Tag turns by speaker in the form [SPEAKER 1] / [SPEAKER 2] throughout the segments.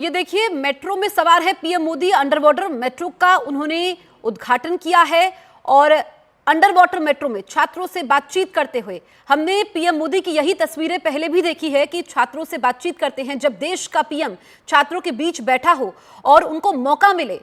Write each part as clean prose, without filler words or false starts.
[SPEAKER 1] ये देखिए, मेट्रो में सवार है PM Modi. Under water metro का उन्होंने उद्घाटन किया है और अंडर वाटर मेट्रो में छात्रों से बातचीत करते हुए हमने पीएम मोदी की यही तस्वीरें पहले भी देखी है कि छात्रों से बातचीत करते हैं। जब देश का पीएम छात्रों के बीच बैठा हो और उनको मौका मिले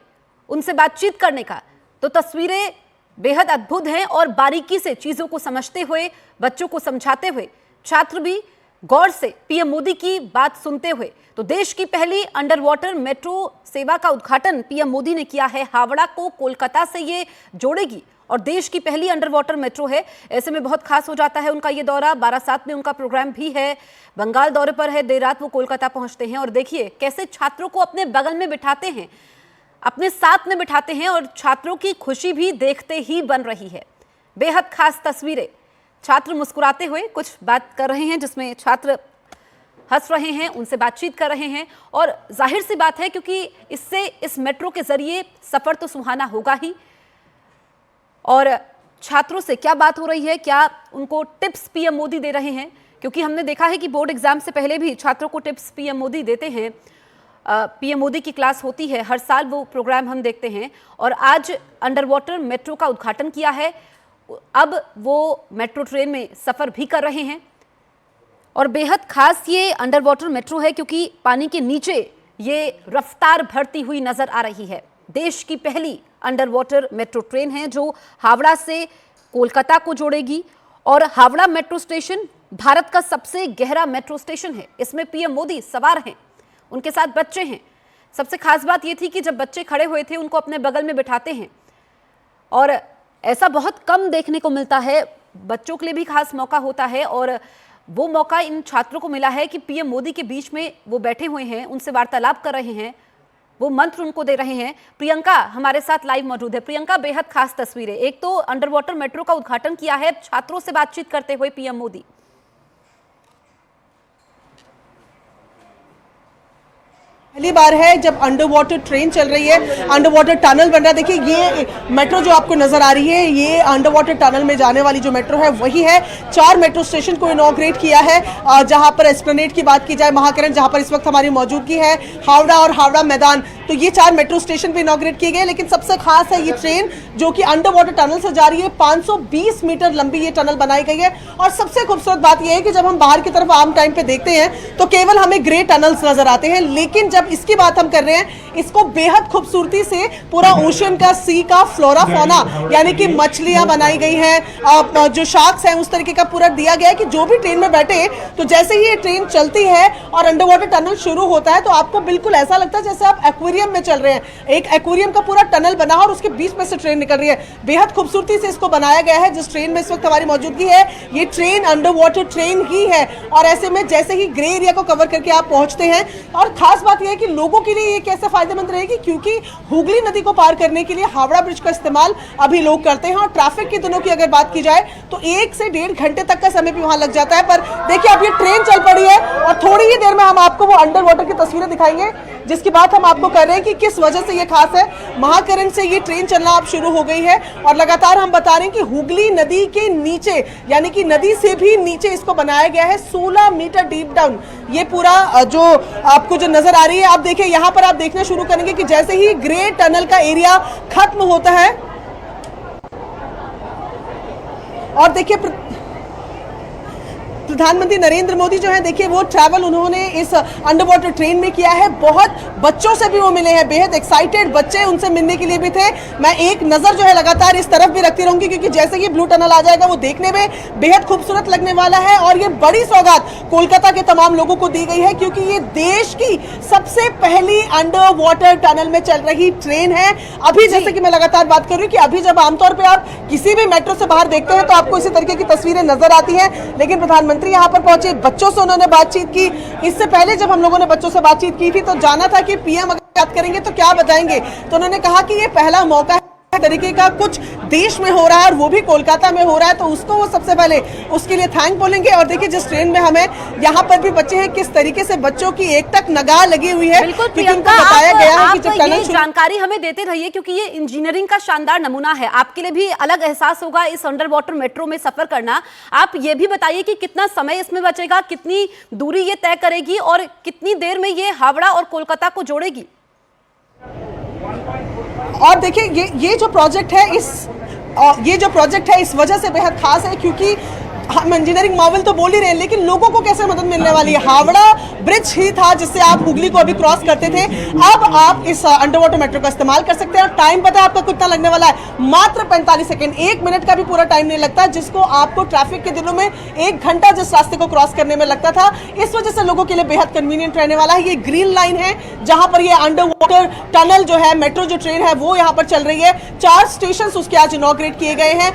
[SPEAKER 1] उनसे बातचीत करने का, तो तस्वीरें बेहद अद्भुत हैं और बारीकी से चीजों को समझते हुए, बच्चों को समझाते हुए, छात्र भी गौर से पीएम मोदी की बात सुनते हुए। तो देश की पहली अंडर वाटर मेट्रो सेवा का उद्घाटन पीएम मोदी ने किया है। हावड़ा को कोलकाता से ये जोड़ेगी और देश की पहली अंडर वाटर मेट्रो है। ऐसे में बहुत खास हो जाता है उनका ये दौरा। बारासात में उनका प्रोग्राम भी है, बंगाल दौरे पर है, देर रात वो कोलकाता पहुंचते हैं और देखिए कैसे छात्रों को अपने बगल में बिठाते हैं, अपने साथ में बिठाते हैं और छात्रों की खुशी भी देखते ही बन रही है। बेहद खास तस्वीरें। छात्र मुस्कुराते हुए कुछ बात कर रहे हैं जिसमें छात्र हंस रहे हैं, उनसे बातचीत कर रहे हैं और जाहिर सी बात है क्योंकि इससे, इस मेट्रो के जरिए सफर तो सुहाना होगा ही। और छात्रों से क्या बात हो रही है, क्या उनको टिप्स पीएम मोदी दे रहे हैं, क्योंकि हमने देखा है कि बोर्ड एग्जाम से पहले भी छात्रों को टिप्स पीएम मोदी देते हैं। पीएम मोदी की क्लास होती है, हर साल वो प्रोग्राम हम देखते हैं और आज अंडर वाटर मेट्रो का उद्घाटन किया है। अब वो मेट्रो ट्रेन में सफर भी कर रहे हैं और बेहद खास ये अंडर वाटर मेट्रो है क्योंकि पानी के नीचे ये रफ्तार भरती हुई नजर आ रही है। देश की पहली अंडर वाटर मेट्रो ट्रेन है जो हावड़ा से कोलकाता को जोड़ेगी और हावड़ा मेट्रो स्टेशन भारत का सबसे गहरा मेट्रो स्टेशन है। इसमें पीएम मोदी सवार हैं, उनके साथ बच्चे हैं। सबसे खास बात यह थी कि जब बच्चे खड़े हुए थे उनको अपने बगल में बिठाते हैं और ऐसा बहुत कम देखने को मिलता है। बच्चों के लिए भी खास मौका होता है और वो मौका इन छात्रों को मिला है कि पीएम मोदी के बीच में वो बैठे हुए हैं, उनसे वार्तालाप कर रहे हैं, वो मंत्र उनको दे रहे हैं। प्रियंका हमारे साथ लाइव मौजूद है। प्रियंका, बेहद खास तस्वीरें। एक तो अंडर वाटर मेट्रो का उद्घाटन किया है छात्रों से बातचीत करते हुए पीएम मोदी।
[SPEAKER 2] पहली बार है जब अंडर वाटर ट्रेन चल रही है, अंडर वाटर टनल बन रहा है। देखिए ये मेट्रो जो आपको नजर आ रही है, ये अंडर वाटर टनल में जाने वाली जो मेट्रो है वही है। 4 मेट्रो स्टेशन को इनॉग्रेट किया है। जहां पर एस्प्लेनेड की बात की जाए, महाकरण जहां पर इस वक्त हमारी मौजूदगी है, हावड़ा और हावड़ा मैदान, तो ये 4 मेट्रो स्टेशन भी इनॉग्रेट किए गए। लेकिन सबसे खास है ये ट्रेन जो कि अंडर वाटर टनल से जा रही है। 520 मीटर लंबी ये टनल बनाई गई है और सबसे खूबसूरत बात यह है कि जब हम बाहर की तरफ आम टाइम पे देखते हैं तो केवल हमें ग्रे टनल्स नजर आते हैं, लेकिन जब इसकी बात हम कर रहे हैं, इसको बेहद खूबसूरती से पूरा ओशन का, सी का फ्लोरा फौना यानी कि मछलियां बनाई गई हैं, जो शार्क्स हैं उस तरीके का पूरा दिया गया है कि जो भी ट्रेन में बैठे तो जैसे ही ये ट्रेन चलती है और अंडर वाटर टनल शुरू होता है तो आपको बिल्कुल ऐसा लगता है जैसे आप एक्वेरियम में चल रहे हैं। एक एक्वेरियम का पूरा टनल बना और उसके बीच में से ट्रेन निकल रही है। बेहद खूबसूरती से इसको बनाया गया है। जिस ट्रेन में इस वक्त हमारी मौजूदगी है, ये ट्रेन अंडर वाटर ट्रेन ही है और ऐसे में जैसे ही ग्रे एरिया को कवर करके आप पहुंचते हैं, और खास बात यह है कि लोगों के लिए ये कैसे फायदेमंद रहेगी, क्योंकि हुगली नदी को पार करने के लिए हावड़ा ब्रिज का इस्तेमाल अभी लोग करते हैं और ट्रैफिक के दिनों की अगर बात की जाए तो 1 से 1.5 घंटे तक का समय भी वहां लग जाता है। पर देखिए अब ये ट्रेन चल पड़ी है और थोड़ी ही देर में हम आपको वो अंडर वाटर की तस्वीरें दिखाएंगे जिसकी बात हम आपको कर रहे हैं कि किस वजह से ये खास है। महाकरण से ये ट्रेन चलना अब शुरू हो गई है और लगातार हम बता रहे हैं कि हुगली नदी के नीचे यानी कि नदी से भी नीचे इसको बनाया गया है। 16 मीटर डीप डाउन ये पूरा जो आपको जो नजर आ रही है, आप देखिए यहाँ पर आप देखना शुरू करेंगे कि जैसे ही ग्रे टनल का एरिया खत्म होता है और देखिए प्रधानमंत्री नरेंद्र मोदी जो है, देखिए वो ट्रैवल उन्होंने इस अंडर वाटर ट्रेन में किया है। बहुत बच्चों से भी वो मिले हैं, बेहद एक्साइटेड बच्चे उनसे मिलने के लिए भी थे। मैं एक नजर जो है लगातार इस तरफ भी रखती रहूंगी क्योंकि जैसे ही ब्लू टनल आ जाएगा वो देखने में बेहद खूबसूरत लगने वाला है और ये बड़ी सौगात कोलकाता के तमाम लोगों को दी गई है क्योंकि ये देश की सबसे पहली अंडर वाटर टनल में चल रही ट्रेन है। अभी जैसे कि मैं लगातार बात कर रही हूँ कि अभी जब आमतौर पर आप किसी भी मेट्रो से बाहर देखते हैं तो आपको इसी तरीके की तस्वीरें नजर आती हैं, लेकिन प्रधानमंत्री यहाँ पर पहुंचे, बच्चों से उन्होंने बातचीत की। इससे पहले जब हम लोगों ने बच्चों से बातचीत की थी तो जाना था कि पीएम अगर बात करेंगे तो क्या बताएंगे, तो उन्होंने कहा कि ये पहला मौका है तरीके का कुछ देश में हो रहा है और वो भी कोलकाता में हो रहा है, तो उसको वो सबसे पहले उसके लिए थैंक बोलेंगे। और देखिए जिस ट्रेन में हमें यहाँ पर भी बच्चे हैं, किस तरीके से बच्चों की एक तक नगार लगी हुई है।
[SPEAKER 1] बिल्कुल
[SPEAKER 2] क्योंकि उनको
[SPEAKER 1] प्रियंका,
[SPEAKER 2] बताया गया है कि जब
[SPEAKER 1] आप
[SPEAKER 2] टनल
[SPEAKER 1] ये जानकारी हमें देते रहिए, क्योंकि ये इंजीनियरिंग का शानदार नमूना है। आपके लिए भी अलग एहसास होगा इस अंडर वाटर मेट्रो में सफर करना। आप ये भी बताइए कि कितना समय इसमें बचेगा, कितनी दूरी ये तय करेगी और कितनी देर में ये हावड़ा और कोलकाता को जोड़ेगी।
[SPEAKER 2] और देखिए ये जो प्रोजेक्ट है इस वजह से बेहद खास है, क्योंकि हम इंजीनियरिंग मार्वल तो बोल ही रहे हैं, लेकिन लोगों को कैसे मदद मिलने वाली है। हावड़ा ब्रिज ही था जिससे आप हुगली को अभी क्रॉस करते थे, अब आप इस अंडर वाटर मेट्रो का इस्तेमाल कर सकते हैं। और टाइम पता है आपका कितना लगने वाला है? मात्र 45 सेकंड, 1 मिनट का भी पूरा टाइम नहीं लगता, जिसको आपको ट्रैफिक के दिनों में 1 घंटा जिस रास्ते को क्रॉस करने में लगता था। इस वजह से लोगों के लिए बेहद कन्वीनियंट रहने वाला है। ये ग्रीन लाइन है जहां पर ये अंडर वाटर टनल जो है, मेट्रो जो ट्रेन है वो यहाँ पर चल रही है। 4 स्टेशन उसके आज इनॉग्रेट किए गए हैं।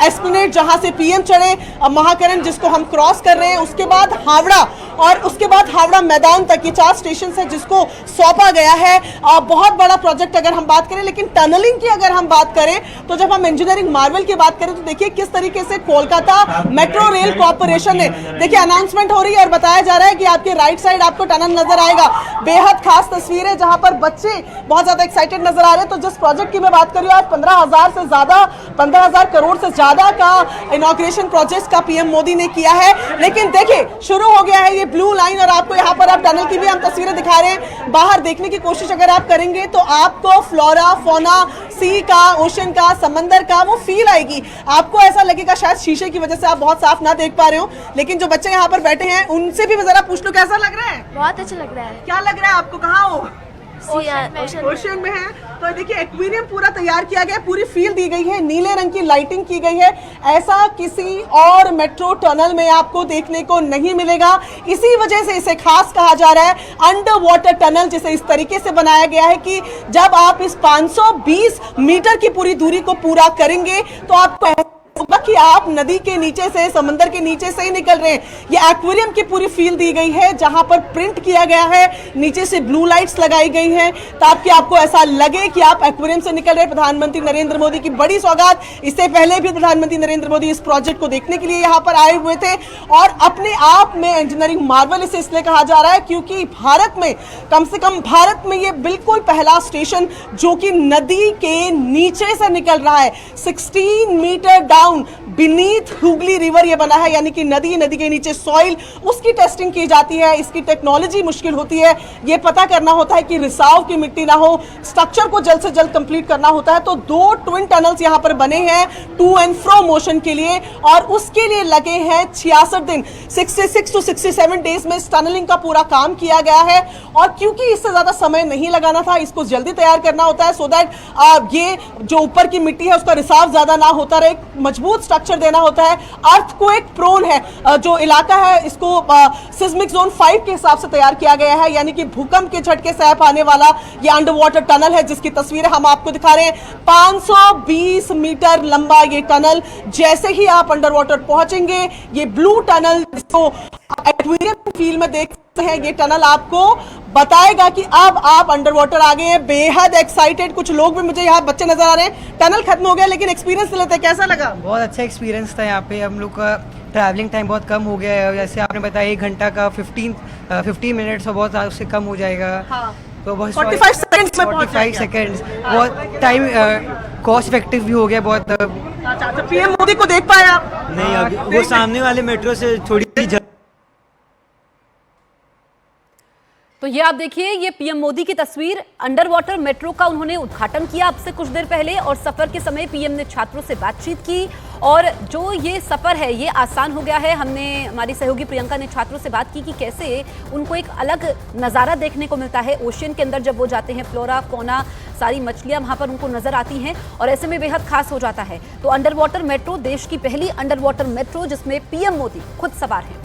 [SPEAKER 2] एस्प्लेनेड जहां से पीएम चढ़े, महाकरण जिसको हम क्रॉस कर रहे हैं, उसके बाद हावड़ा और उसके बाद हावड़ा मैदान तक, ये 4 स्टेशन है जिसको सौंपा गया है। बहुत बड़ा प्रोजेक्ट अगर हम बात करें, लेकिन टनलिंग की अगर हम बात करें तो जब हम इंजीनियरिंग मार्वल की बात करें तो देखिए किस तरीके से कोलकाता मेट्रो रेल कॉर्पोरेशन ने देखिए अनाउंसमेंट हो रही है और बताया जा रहा है कि आपके राइट साइड आपको टनल नजर आएगा। बेहद खास तस्वीर है जहां पर बच्चे बहुत ज्यादा एक्साइटेड नजर आ रहे हैं। तो जिस प्रोजेक्ट की मैं बात कर रही हूँ, आज 15,000 करोड़ से ज्यादा का इनॉग्रेशन प्रोजेक्ट का पीएम मोदी ने किया है। लेकिन देखिए शुरू हो गया है ये ब्लू लाइन और आपको यहाँ पर आप टनल की भी हम तस्वीरें दिखा रहे हैं। बाहर देखने की कोशिश अगर आप करेंगे तो आपको फ्लोरा फौना, सी का, ओशन का, समंदर का वो फील आएगी। आपको ऐसा लगेगा शायद शीशे की वजह से आप बहुत साफ ना देख पा रहे हो, लेकिन जो बच्चे यहाँ पर बैठे हैं उनसे भी जरा पूछ लो कैसा लग रहा है।
[SPEAKER 3] बहुत अच्छा लग रहा है।
[SPEAKER 2] क्या लग रहा है आपको? कहाँ हो?
[SPEAKER 3] ओशन
[SPEAKER 2] में है। तो देखिए एक्वेरियम पूरा तैयार किया गया, पूरी फील दी गई है, नीले रंग की लाइटिंग की गई है। ऐसा किसी और मेट्रो टनल में आपको देखने को नहीं मिलेगा। इसी वजह से इसे खास कहा जा रहा है अंडर वाटर टनल, जिसे इस तरीके से बनाया गया है कि जब आप इस 520 मीटर की पूरी दूरी को पूरा करेंगे तो आपको कि आप नदी के नीचे से, समंदर के नीचे से ही निकल रहे हैं। ये एक्वेरियम की पूरी फील दी गई है जहां पर प्रिंट किया गया है, नीचे से ब्लू लाइट्स लगाई गई हैं ताकि आपको ऐसा लगे कि आप एक्वेरियम से निकल रहे हैं। प्रधानमंत्री नरेंद्र मोदी की बड़ी सौगात। इससे पहले भी प्रधानमंत्री नरेंद्र मोदी इस प्रोजेक्ट को देखने के लिए यहां पर आए हुए थे और अपने आप में इंजीनियरिंग मार्वल इसे इसलिए कहा जा रहा है क्योंकि भारत में, कम से कम भारत में, ये बिल्कुल पहला स्टेशन जो कि नदी के नीचे से निकल रहा है। 16 meter down beneath Hooghly river ये बना है, यानी कि नदी के नीचे सॉइल, उसकी टेस्टिंग की जाती है। इसकी टेक्नोलॉजी मुश्किल होती है, ये पता करना होता है कि रिसाव की मिट्टी ना हो, स्ट्रक्चर को जल्द से जल्द कंप्लीट करना होता है। तो 2 ट्विन टनल्स यहां पर बने हैं टू एंड फ्रो मोशन के लिए और उसके लिए लगे हैं 66 दिन। 66 to 67 डेज में इस टनलिंग का पूरा काम किया गया है। और क्योंकि इससे ज्यादा समय नहीं लगाना था, इसको जल्दी तैयार करना होता है सो दैट ये जो ऊपर की मिट्टी है उसका रिसाव ज्यादा ना होता रहे, मजबूत स्ट्रक्चर देना होता है। अर्थक्वेक प्रोन है जो इलाका है, इसको सिस्मिक जोन 5 के हिसाब से तैयार किया गया है, यानी कि भूकंप के झटके से पाने वाला ये अंडर वाटर टनल है जिसकी तस्वीरें हम आपको दिखा रहे हैं। 520 मीटर लंबा ये टनल। जैसे ही आप अंडर वाटर पहुंचेंगे, ये ब्लू टनल जिसको एक्वेरियम फील में देख सकते हैं, ये टनल आपको बताएगा कि अब आप अंडर वाटर आ गए हैं। बेहद एक्साइटेड कुछ लोग भी मुझे यहाँ बच्चे नजर आ रहे हैं। टनल खत्म हो गया लेकिन एक्सपीरियंस लेते हैं, कैसा लगा?
[SPEAKER 4] बहुत अच्छा एक्सपीरियंस था। यहाँ पे हम लोग का ट्रैवलिंग टाइम बहुत कम हो गया है, जैसे आपने बताया 1 घंटा का 15 मिनट्स और बहुत उससे कम हो जाएगा।
[SPEAKER 2] हाँ।
[SPEAKER 4] तो बहुत
[SPEAKER 2] 45 सेकंड्स में पहुंच
[SPEAKER 4] 45 सेकंड्स बहुत टाइम कॉस्ट इफेक्टिव भी हो गया बहुत।
[SPEAKER 2] अच्छा, पीएम मोदी को देख पाए आप?
[SPEAKER 5] नहीं, अभी वो सामने वाले मेट्रो से थोड़ी सी
[SPEAKER 1] तो ये आप देखिए, ये पीएम मोदी की तस्वीर, अंडर वाटर मेट्रो का उन्होंने उद्घाटन किया अब से कुछ देर पहले और सफर के समय पीएम ने छात्रों से बातचीत की और जो ये सफर है ये आसान हो गया है। हमने, हमारी सहयोगी प्रियंका ने छात्रों से बात की कि कैसे उनको एक अलग नज़ारा देखने को मिलता है। ओशन के अंदर जब वो जाते हैं, फ्लोरा फौना, सारी मछलियां वहां पर उनको नजर आती हैं और ऐसे में बेहद खास हो जाता है। तो अंडर वाटर मेट्रो देश की पहली अंडर वाटर मेट्रो जिसमें पीएम मोदी खुद सवार हैं।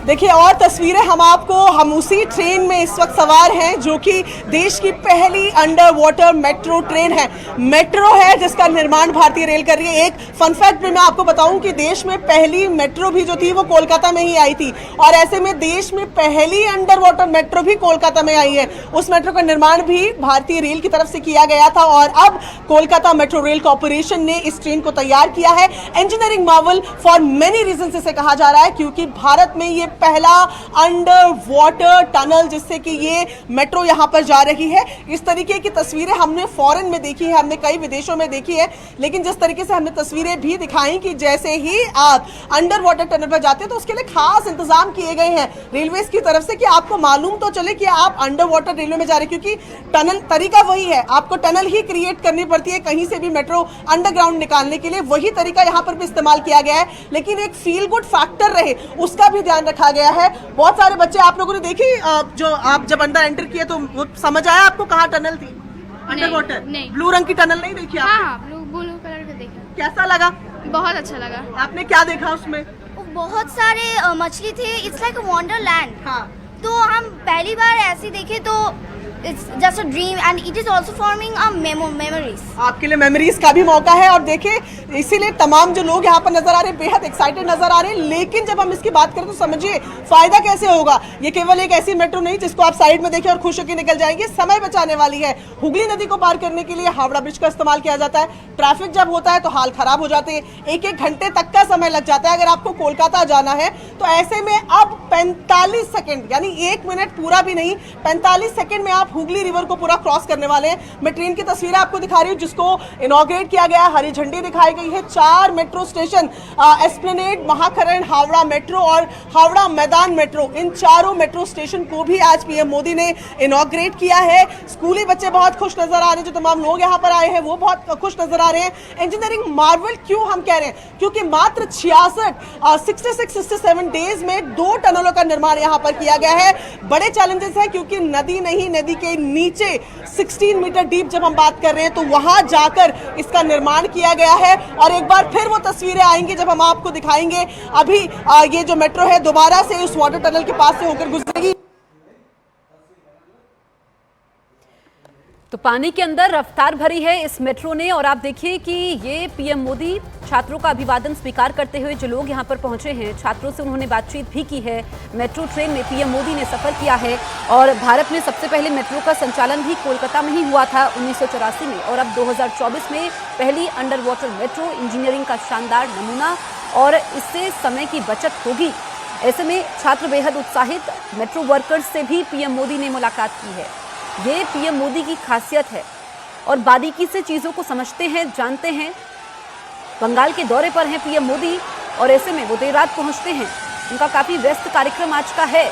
[SPEAKER 2] देखिए और तस्वीरें हम उसी ट्रेन में इस वक्त सवार हैं जो कि देश की पहली अंडर वाटर मेट्रो ट्रेन है। मेट्रो है जिसका निर्माण भारतीय रेल कर रही है। एक फन फैक्ट भी मैं आपको बताऊं कि देश में पहली मेट्रो भी जो थी वो कोलकाता में ही आई थी और ऐसे में देश में पहली अंडर वाटर मेट्रो भी कोलकाता में आई है। उस मेट्रो का निर्माण भी भारतीय रेल की तरफ से किया गया था और अब कोलकाता मेट्रो रेल कॉर्पोरेशन ने इस ट्रेन को तैयार किया है। Engineering marvel for many reason इसे कहा जा रहा है क्योंकि भारत में ये पहला अंडर वाटर टनल जिससे कि ये मेट्रो यहां पर जा रही है। इस तरीके की तस्वीरें हमने फॉरेन में देखी है, हमने कई विदेशों में देखी है, लेकिन जिस तरीके से हमने तस्वीरें भी दिखाई कि जैसे ही आप अंडर वाटर टनल पर जाते हैं तो उसके लिए खास इंतजाम किए गए हैं रेलवे की तरफ से कि आपको मालूम तो चले कि आप अंडर वाटर रेलवे में जा रहे हैं, क्योंकि टनल तरीका वही है, आपको टनल ही क्रिएट करनी पड़ती है कहीं से भी मेट्रो अंडरग्राउंड निकालने के लिए। वही तरीका यहां पर भी इस्तेमाल किया गया है, लेकिन एक फील गुड फैक्टर रहे उसका भी ध्यान रखा गया है। बहुत सारे बच्चे आप लोगों ने देखी जो आप जब अंदर एंटर किए तो वो समझ आया आपको कहाँ टनल थी? Under water?
[SPEAKER 3] नहीं।
[SPEAKER 2] ब्लू रंग की टनल नहीं देखी आपने?
[SPEAKER 3] हाँ, ब्लू कलर का देखा।
[SPEAKER 2] कैसा लगा?
[SPEAKER 3] बहुत अच्छा लगा।
[SPEAKER 2] आपने क्या देखा उसमें?
[SPEAKER 3] बहुत सारे मछली थे। It's like Wonderland.
[SPEAKER 2] हाँ।
[SPEAKER 3] तो हम पहली बार ऐसे देखे तो it's just a dream and it is also forming a memories.
[SPEAKER 2] आपके लिए मेमोरीज का भी मौका है और देखिए इसीलिए तमाम जो लोग यहाँ पर नजर आ रहे हैं बेहद एक्साइटेड नजर आ रहे हैं। लेकिन जब हम इसकी बात करें तो समझिए फायदा कैसे होगा। ये केवल एक ऐसी मेट्रो नहीं जिसको आप साइड में देखें और खुश होकर निकल जाएंगे, समय बचाने वाली है। हुगली नदी को पार करने के लिए हावड़ा ब्रिज का इस्तेमाल किया जाता है। ट्रैफिक जब होता है तो हाल खराब हो जाते हैं, एक घंटे तक का समय लग जाता है अगर आपको कोलकाता जाना है। तो ऐसे में अब 45 सेकेंड यानी 1 मिनट पूरा भी नहीं, 45 सेकेंड में आप हुगली रिवर को पूरा क्रॉस करने वाले हैं। मैं ट्रेन की तस्वीरें आपको दिखा रही हूँ जिसको इनॉग्रेट किया गया, हरी झंडी दिखाई गई है। 4 metro station Esplanade, Mahakaran, Howrah metro और हावड़ा मैदान मेट्रो, इन चारों मेट्रो स्टेशन को भी आज पीएम मोदी ने इनॉग्रेट किया है। स्कूली बच्चे बहुत खुश नजर आ रहे हैं, जो तमाम लोग यहाँ पर आए हैं वो बहुत खुश नजर आ रहे हैं। इंजीनियरिंग मार्वल क्यों हम कह रहे हैं? क्योंकि मात्र 67 डेज में 2 टनलों का निर्माण यहाँ पर किया गया है। बड़े चैलेंजेस है क्योंकि नदी नहीं, नदी के नीचे 16 मीटर डीप जब हम बात कर रहे हैं तो वहां जाकर इसका निर्माण किया गया है। और एक बार फिर वो तस्वीरें आएंगी जब हम आपको दिखाएंगे। अभी ये जो मेट्रो है दोबारा से उस वाटर टनल के पास से होकर गुजरेगी।
[SPEAKER 1] तो पानी के अंदर रफ्तार भरी है इस मेट्रो ने और आप देखिए कि ये पीएम मोदी छात्रों का अभिवादन स्वीकार करते हुए जो लोग यहाँ पर पहुंचे हैं, छात्रों से उन्होंने बातचीत भी की है। मेट्रो ट्रेन में पीएम मोदी ने सफर किया है और भारत में सबसे पहले मेट्रो का संचालन भी कोलकाता में ही हुआ था 1984 में और अब 2024 में पहली अंडर वाटर मेट्रो, इंजीनियरिंग का शानदार नमूना और इससे समय की बचत होगी। ऐसे में छात्र बेहद उत्साहित। मेट्रो वर्कर्स से भी पीएम मोदी ने मुलाकात की है। ये पीएम मोदी की खासियत है और बारीकी से चीज़ों को समझते हैं, जानते हैं। बंगाल के दौरे पर हैं पीएम मोदी और ऐसे में वो देर रात पहुंचते हैं। उनका काफ़ी व्यस्त कार्यक्रम आज का है।